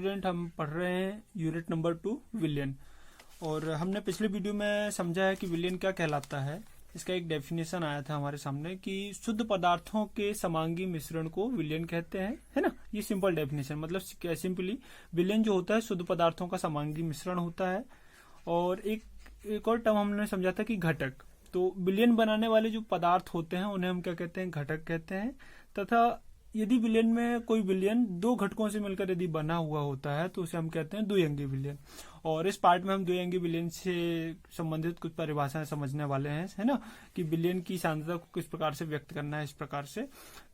Student, हम पढ़ रहे हैं यूनिट नंबर 2 विलयन। और हमने पिछले वीडियो में समझा है कि विलयन क्या कहलाता है। इसका एक डेफिनेशन आया था हमारे सामने कि शुद्ध पदार्थों के समांगी मिश्रण को विलयन कहते हैं, है ना। ये सिंपल डेफिनेशन, मतलब सिंपली विलयन जो होता है शुद्ध पदार्थों का समांगी मिश्रण होता है। और एक और टर्म हमने समझा था कि घटक। तो विलयन बनाने वाले जो पदार्थ होते हैं उन्हें हम क्या कहते हैं, घटक कहते हैं। तथा यदि विलयन में कोई विलयन दो घटकों से मिलकर यदि बना हुआ होता है तो उसे हम कहते हैं द्विअंगी विलयन। और इस पार्ट में हम द्विअंगी विलयन से संबंधित कुछ परिभाषाएं समझने वाले हैं, है ना, कि विलयन की सांद्रता को किस प्रकार से व्यक्त करना है। इस प्रकार से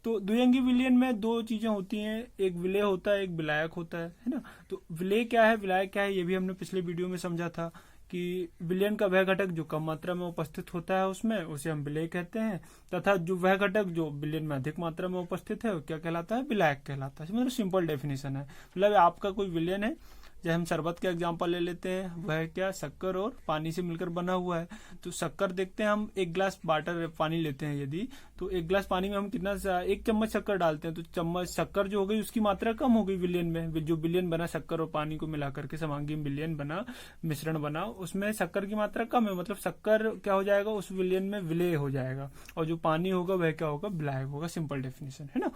तो द्विअंगी विलयन में दो चीजें होती हैं, एक विलेय होता है, एक विलायक होता है ना। तो विलेय क्या है, विलायक क्या है, ये भी हमने पिछले वीडियो में समझा था कि विलयन का वह घटक जो कम मात्रा में उपस्थित होता है उसमें उसे हम विलेय कहते हैं, तथा जो वह घटक जो विलयन में अधिक मात्रा में उपस्थित है वो क्या कहलाता है, विलायक कहलाता है। मतलब सिंपल डेफिनेशन है। मतलब आपका कोई विलयन है, जैसे हम शरबत का एग्जांपल ले लेते हैं, वह क्या शक्कर और पानी से मिलकर बना हुआ है। तो शक्कर देखते हैं, हम एक गिलास वाटर पानी लेते हैं यदि, तो एक गिलास पानी में हम कितना, एक चम्मच शक्कर डालते हैं, तो चम्मच शक्कर जो हो गई उसकी मात्रा कम हो गई विलयन में। जो विलयन बना शक्कर और पानी को मिलाकर के समांगी विलयन बना, मिश्रण बना, उसमें शक्कर की मात्रा कम है, मतलब शक्कर क्या हो जाएगा, उस विलयन में विलेय हो जाएगा, और जो पानी होगा वह क्या होगा, विलायक होगा। सिंपल डेफिनेशन, है ना।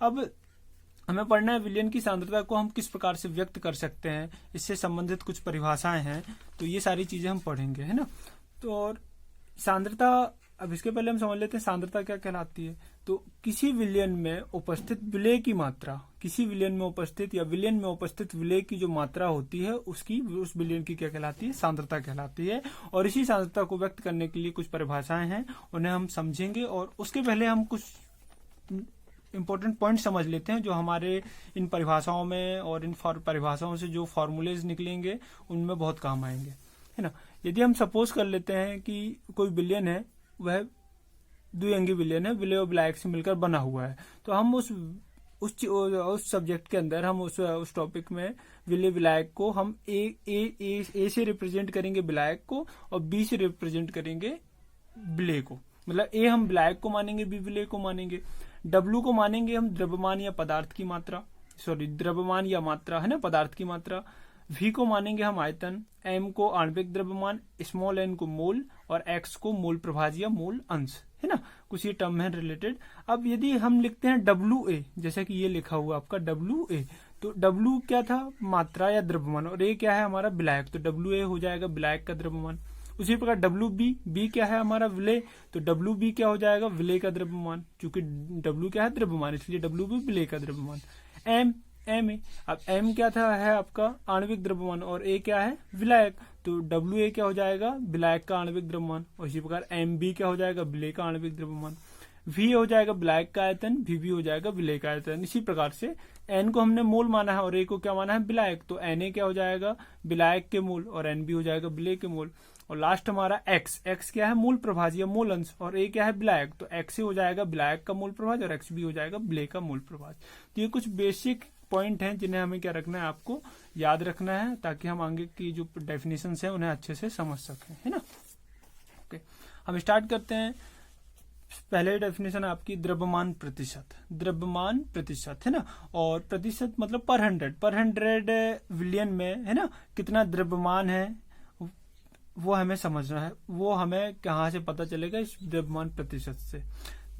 अब हमें पढ़ना है विलयन की सांद्रता को हम किस प्रकार से व्यक्त कर सकते हैं, इससे संबंधित कुछ परिभाषाएं हैं, तो ये सारी चीजें हम पढ़ेंगे, है ना। तो और सांद्रता, अब इसके पहले हम समझ लेते हैं सांद्रता क्या कहलाती है। तो किसी विलयन में उपस्थित विलेय की मात्रा, किसी विलयन में उपस्थित या विलयन में उपस्थित विलेय की जो मात्रा होती है उसकी, उस विलयन की क्या कहलाती है, सांद्रता कहलाती है। और इसी सांद्रता को व्यक्त करने के लिए कुछ परिभाषाएं हैं, उन्हें हम समझेंगे। और उसके पहले हम कुछ इंपॉर्टेंट पॉइंट समझ लेते हैं जो हमारे इन परिभाषाओं में और इन परिभाषाओं से जो फॉर्मूलेज निकलेंगे उनमें बहुत काम आएंगे, है ना। यदि हम सपोज कर लेते हैं कि कोई विलयन है, वह द्विअंगी विलयन है, विलेय और विलायक से मिलकर बना हुआ है, तो हम उस सब्जेक्ट के अंदर हम उस टॉपिक में विलेय विलायक को हम ए से रिप्रेजेंट करेंगे विलायक को, और बी से रिप्रेजेंट करेंगे विलेय को। मतलब ए हम विलायक को मानेंगे, बी विलेय को मानेंगे। डब्ल्यू को मानेंगे हम द्रव्यमान या पदार्थ की मात्रा, द्रव्यमान या मात्रा, है ना, पदार्थ की मात्रा। वी को मानेंगे हम आयतन, एम को आणविक द्रव्यमान, स्मॉल एन को मोल, और एक्स को मोल प्रभाज या मोल अंश, है ना। कुछ ये टर्म है रिलेटेड। अब यदि हम लिखते हैं डब्ल्यू ए, जैसा कि ये लिखा हुआ आपका डब्ल्यू ए, तो डब्ल्यू क्या था, मात्रा या द्रव्यमान, और ए क्या है हमारा विलायक, तो डब्ल्यू ए हो जाएगा विलायक का द्रव्यमान। उसी प्रकार डब्ल्यू बी क्या है हमारा विलेय, तो डब्ल्यू बी क्या हो जाएगा, विलेय का द्रव्यमान, क्योंकि डब्ल्यू क्या है, द्रव्यमान, इसलिए डब्ल्यू बी विलेय का द्रव्यमान। एम ए, अब एम क्या था, है आपका आणविक द्रव्यमान, और ए क्या है, विलायक, तो डब्ल्यू ए क्या हो जाएगा, विलायक का आणविक द्रव्यमान। और इसी प्रकार एम बी क्या हो जाएगा, विलेय का आणविक द्रव्यमान। वी हो जाएगा विलायक का आयतन, वी हो जाएगा विलेय का आयतन। इसी प्रकार से एन को हमने मोल माना है और ए को क्या माना है, विलायक, तो एन ए क्या हो जाएगा, विलायक के मोल, और एन बी हो जाएगा विलेय के मोल। और लास्ट हमारा एक्स क्या है, मूल प्रभाज या मूल अंश, और ए क्या है, विलायक, तो एक्स ए हो जाएगा विलायक का मूल प्रभाज, और एक्स बी हो जाएगा विलेय का मूल प्रभाज। तो ये कुछ बेसिक पॉइंट हैं जिन्हें हमें क्या रखना है, आपको याद रखना है, ताकि हम आगे की जो डेफिनेशन है उन्हें अच्छे से समझ सकें, है ना। ओके, हम स्टार्ट करते हैं। पहले डेफिनेशन है आपकी द्रव्यमान प्रतिशत, द्रव्यमान प्रतिशत, है ना। और प्रतिशत मतलब पर हंड्रेड विलियन में, है ना, कितना द्रव्यमान है वो हमें समझना है। वो हमें कहाँ से पता चलेगा, इस द्रव्यमान प्रतिशत से।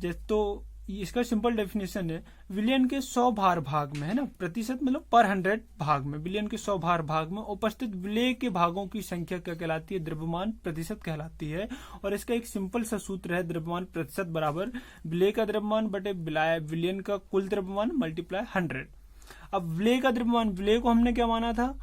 जैसे तो इसका सिंपल डेफिनेशन है, विलियन के 100 भार भाग में, है ना, प्रतिशत मतलब पर 100 भाग में, विलियन के 100 भार भाग में उपस्थित विलेय के भागों की संख्या क्या कहलाती है, द्रव्यमान प्रतिशत कहलाती है। और इसका एक सिंपल सा सूत्र है, द्रव्यमान प्रतिशत बराबर विलेय का द्रव्यमान बटे विलियन का कुल द्रव्यमान मल्टीप्लाई 100। अब विलेय का द्रव्यमान, विलेय को हमने क्या माना था,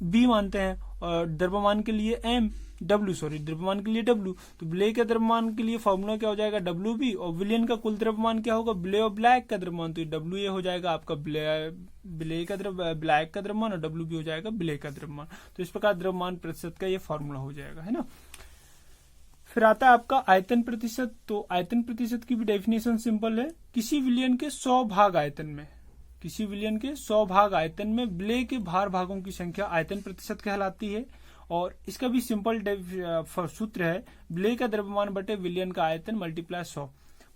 बी मानते हैं, और द्रव्यमान के लिए द्रव्यमान के लिए डब्ल्यू, तो विलेय के द्रव्यमान के लिए फॉर्मूला क्या हो जाएगा, डब्ल्यू बी, और विलियन का कुल द्रव्यमान क्या होगा, विलेय और विलायक का द्रव्यमान, तो डब्ल्यू ए हो जाएगा आपका विलेय का विलायक का द्रव्यमान, और डब्ल्यू बी हो जाएगा विलेय का द्रव्यमान। तो इस प्रकार द्रव्यमान प्रतिशत का ये फॉर्मूला हो जाएगा, है ना। फिर आता है आपका आयतन प्रतिशत। तो आयतन प्रतिशत की भी डेफिनेशन सिंपल है, किसी विलियन के 100 भाग आयतन में, किसी विलियन के 100 भाग आयतन में विलेय के भार भागों की संख्या आयतन प्रतिशत कहलाती है। और इसका भी सिंपल सूत्र है, विलेय का द्रव्यमान बटे विलियन का आयतन मल्टीप्लाई 100।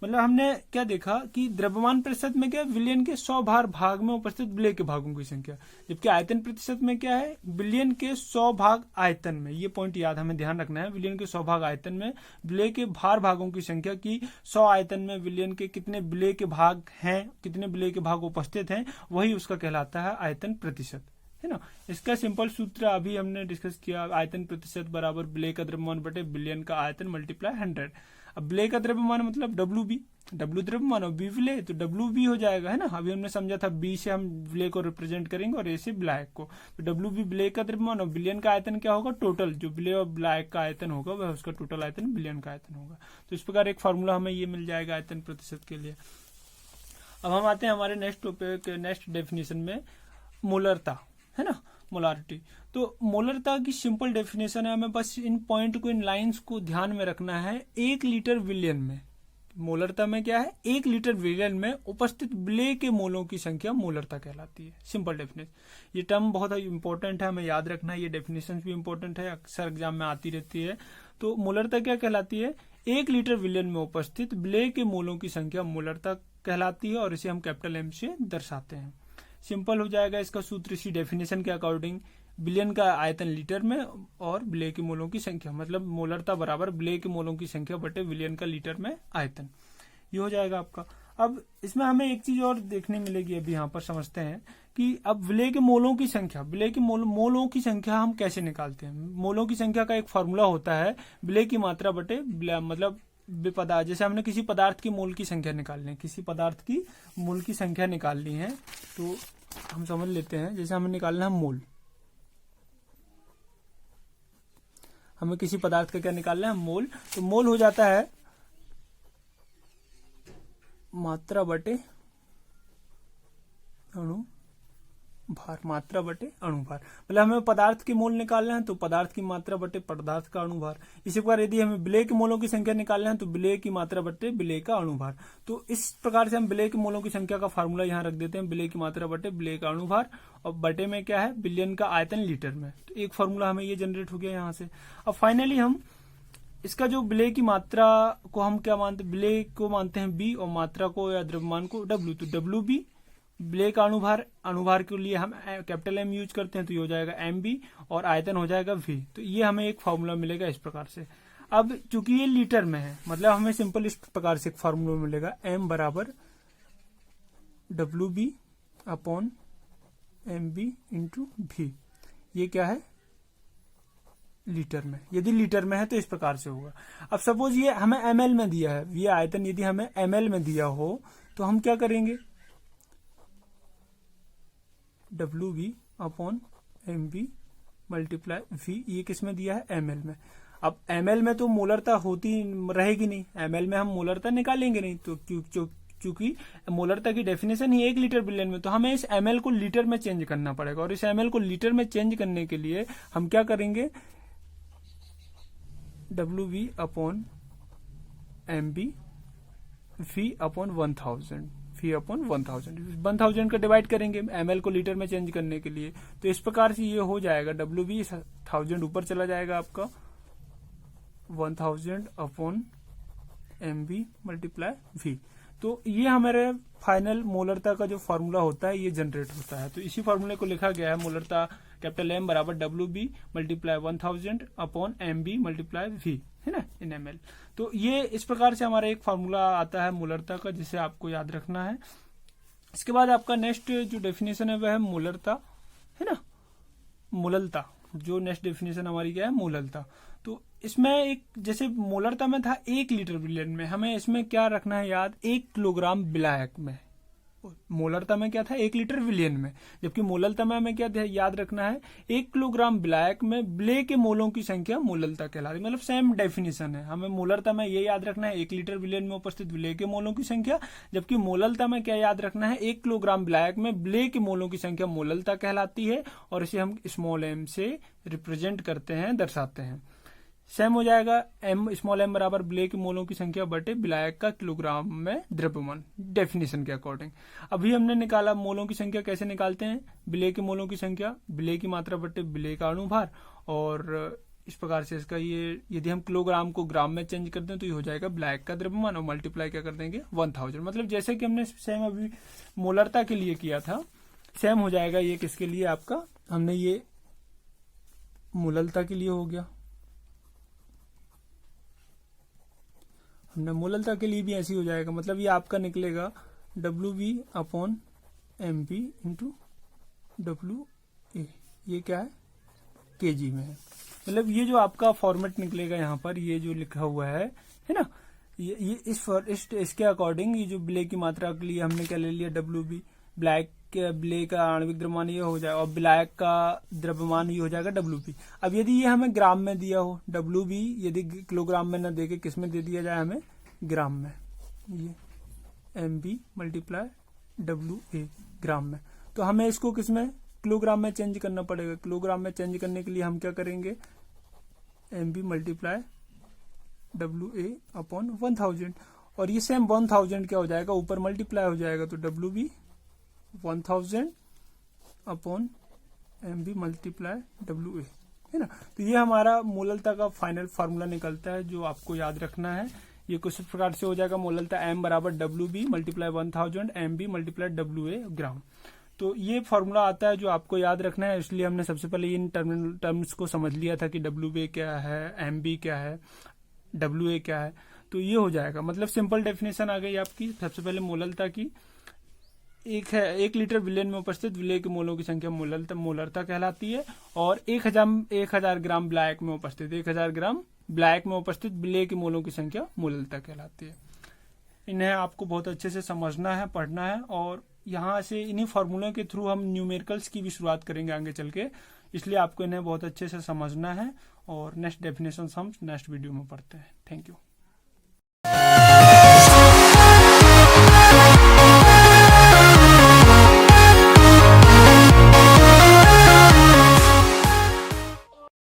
मतलब हमने क्या देखा कि द्रव्यमान प्रतिशत में क्या है, विलयन के 100 भाग में उपस्थित विलय के भागों की संख्या, जबकि आयतन प्रतिशत में क्या है, विलयन के 100 भाग आयतन में। ये पॉइंट याद हमें ध्यान रखना है, विलयन के 100 भाग आयतन में विलय के भागों की संख्या की 100 आयतन में विलयन के कितने विलय के भाग हैं, कितने विलय के भाग उपस्थित हैं, वही उसका कहलाता है आयतन प्रतिशत, है ना। इसका सिंपल सूत्र अभी हमने डिस्कस किया, आयतन प्रतिशत बराबर विलय का द्रव्यमान बटे विलयन का आयतन मल्टीप्लाई 100। अब विलय का द्रव्यमान मतलब WB, W द्रव्यमान और B विलय, तो WB हो जाएगा, है ना। अभी हमने समझा था B से हम विलय को रिप्रेजेंट करेंगे और A से विलायक को, तो WB विलय का द्रव्यमान और विलयन का आयतन क्या होगा, टोटल जो विलय और विलायक का आयतन होगा वह उसका टोटल आयतन विलयन का आयतन होगा। तो इस प्रकार एक फॉर्मूला हमें ये मिल जाएगा आयतन प्रतिशत के लिए। अब हम आते हैं हमारे नेक्स्ट टॉपिक, नेक्स्ट डेफिनेशन में, मोलरता, है ना, मोलारिटी। तो मोलरता की सिंपल डेफिनेशन है, हमें बस इन पॉइंट को, इन लाइंस को ध्यान में रखना है। 1 लीटर विलयन में, मोलरता में क्या है, 1 लीटर विलयन में उपस्थित विलय के मोलों की संख्या मोलरता कहलाती है। सिंपल डेफिनेशन, ये टर्म बहुत इंपॉर्टेंट है, हमें याद रखना है। ये डेफिनेशन भी इंपॉर्टेंट है, अक्सर एग्जाम में आती रहती है। तो मोलरता क्या कहलाती है, 1 लीटर विलयन में उपस्थित विलय के मोलों की संख्या मोलरता कहलाती है, और इसे हम कैपिटल M से दर्शाते हैं। सिंपल हो जाएगा इसका सूत्र इसी डेफिनेशन के अकॉर्डिंग, विलयन का आयतन लीटर में और विलय के मोलों की संख्या, मतलब मोलरता बराबर विलय के मोलों की संख्या बटे विलयन का लीटर में आयतन, ये हो जाएगा आपका। अब इसमें हमें एक चीज और देखने मिलेगी, अभी यहाँ पर समझते हैं कि अब विलय के मोलों की संख्या, विलय के मोलों की संख्या हम कैसे निकालते हैं। मोलों की संख्या का एक फॉर्मूला होता है, विलय की मात्रा बटे मतलब विपदार्थ, जैसे हमने किसी पदार्थ की मोल की संख्या निकालनी है, किसी पदार्थ की मोल की संख्या निकालनी है, तो हम समझ लेते हैं। जैसे हमें निकालना है मोल, हमें किसी पदार्थ का क्या निकालना है, मोल। तो मोल हो जाता है मात्रा बटे अणु भार, मात्रा बटे अणुभार। मतलब हमें पदार्थ के मोल निकालना है तो पदार्थ की मात्रा बटे पदार्थ का अणुभार। इसी प्रकार यदि हमें विलय के मोलों की संख्या निकालना है तो विलय की मात्रा बटे विलय का अणुभार। तो इस प्रकार से हम विलय के मोलों की संख्या का फार्मूला यहाँ रख देते हैं, विलय की मात्रा बटे विलय का अणुभार, और बटे में क्या है, विलयन का आयतन लीटर में। तो एक फार्मूला हमें ये जनरेट हो गया यहाँ से। अब फाइनली हम इसका जो विलय की मात्रा को हम क्या मानते हैं, विलय को मानते हैं B और मात्रा को या द्रव्यमान को W। तो WB विलय का अणुभार, अणुभार के लिए हम कैपिटल M यूज करते हैं, तो ये हो जाएगा MB, और आयतन हो जाएगा V। तो ये हमें एक फार्मूला मिलेगा इस प्रकार से। अब चूंकि ये लीटर में है, मतलब हमें सिंपल इस प्रकार से एक फार्मूला मिलेगा, M बराबर WB upon MB into V। ये क्या है, लीटर में। यदि लीटर में है तो इस प्रकार से होगा। अब सपोज ये हमें ml में दिया है, ये आयतन यदि हमें ml में दिया हो तो हम क्या करेंगे, WB upon MB multiply V। ये किस में दिया है, ml में। अब ml में तो मोलरता होती रहेगी नहीं, ml में हम मोलरता निकालेंगे नहीं, तो क्योंकि मोलरता की डेफिनेशन ही 1 लीटर विलयन में, तो हमें इस ml को लीटर में चेंज करना पड़ेगा। और इस ml को लीटर में चेंज करने के लिए हम क्या करेंगे, WB upon MB V upon 1000, V upon 1000 का डिवाइड करेंगे ml को लीटर में चेंज करने के लिए। तो इस प्रकार से ये हो जाएगा, WB 1000 ऊपर चला जाएगा आपका, 1000 अपॉन MB मल्टीप्लाई V। तो ये हमारे फाइनल मोलरता का जो फॉर्मूला होता है ये जनरेट होता है। तो इसी फॉर्मूले को लिखा गया है, मोलरता कैपिटल M बराबर WB multiply 1000 upon MB multiply V, है ना, इन ml। तो ये इस प्रकार से हमारा एक फार्मूला आता है मोलरता का, जिसे आपको याद रखना है। इसके बाद आपका नेक्स्ट जो डेफिनेशन है वह है मोलरता, है ना, मोललता। जो नेक्स्ट डेफिनेशन हमारी क्या है, मोललता। तो इसमें एक, जैसे मोलरता में था 1 लीटर विलयन में, हमें इसमें क्या रखना है याद, 1 किलोग्राम विलायक में। मोलरता में क्या था, 1 लीटर विलयन में, जबकि मोललता में हमें क्या याद रखना है, 1 किलोग्राम विलायक में विलय के मोलों की संख्या मोललता कहलाती है। मतलब सेम डेफिनेशन है, हमें मोलरता में ये याद रखना है 1 लीटर विलयन में उपस्थित विलय के मोलों की संख्या, जबकि मोललता में क्या याद रखना है, 1 किलोग्राम विलायक में विलय के मोलों की संख्या मोललता कहलाती है, और इसे हम स्मॉल m से रिप्रेजेंट करते हैं, दर्शाते हैं। सेम हो जाएगा, m स्मॉल m बराबर विलय के मोलों की संख्या बटे विलायक का किलोग्राम में द्रव्यमान, डेफिनेशन के अकॉर्डिंग। अभी हमने निकाला मोलों की संख्या कैसे निकालते हैं, विलय के मोलों की संख्या, विलय की मात्रा बटे विलय का अणुभार, और इस प्रकार से इसका ये, यदि हम किलोग्राम को ग्राम में चेंज करते हैं तो ये हो जाएगा ब्लैक का द्रव्यमान, और मल्टीप्लाई क्या कर देंगे 1000। मतलब जैसे कि हमने सेम अभी मोलरता के लिए किया था, सेम हो जाएगा ये किसके लिए आपका, हमने ये मोललता के लिए हो गया, हमने मोललता के लिए भी ऐसे ही हो जाएगा। मतलब ये आपका निकलेगा WV/MP इंटू WA, ये क्या है kg में है। मतलब ये जो आपका फॉर्मेट निकलेगा यहाँ पर, ये जो लिखा हुआ है ना, ये इसके अकॉर्डिंग ये जो ब्ले की मात्रा के लिए हमने क्या ले लिया WB, ब्ले का आणविक द्रव्यमान ये हो जाएगा, और ब्लैक का द्रव्यमान ये हो जाएगा WP। अब यदि ये हमें ग्राम में दिया हो, WB यदि किलोग्राम में न देके किस में दे दिया जाए हमें, ग्राम में, ये MB मल्टीप्लाई WA ग्राम में, तो हमें इसको किस में, किलोग्राम में चेंज करना पड़ेगा। किलोग्राम में चेंज करने के लिए हम क्या करेंगे, MB मल्टीप्लाई WA/1000, और ये सेम 1000 क्या हो जाएगा, ऊपर मल्टीप्लाई हो जाएगा, तो WB 1000/MB मल्टीप्लाई WA, है ना। तो ये हमारा मोललता का फाइनल फार्मूला निकलता है, जो आपको याद रखना है। ये कुछ इस प्रकार से हो जाएगा, मोललता M बराबर WB multiply 1000 MB multiply WA ग्राम। तो ये फॉर्मूला आता है जो आपको याद रखना है, इसलिए हमने सबसे पहले इन टर्म्स को समझ लिया था कि WA क्या है, MB क्या है, WA क्या है। तो ये हो जाएगा, मतलब सिंपल डेफिनेशन आ गई आपकी। सबसे पहले मोललता की, 1 लीटर विलयन में उपस्थित विलय के मोलों की संख्या मोलरता कहलाती है, और 1000 ग्राम ब्लैक में उपस्थित 1000 ग्राम ब्लैक में उपस्थित विलय के मोलों की संख्या मोललता कहलाती है। इन्हें आपको बहुत अच्छे से समझना है, पढ़ना है, और यहाँ से इन्हीं फार्मूलों के थ्रू हम न्यूमेरिकल्स की भी शुरुआत करेंगे आगे चल के, इसलिए आपको इन्हें बहुत अच्छे से समझना है। और नेक्स्ट डेफिनेशन हम नेक्स्ट वीडियो में पढ़ते हैं। Thank you.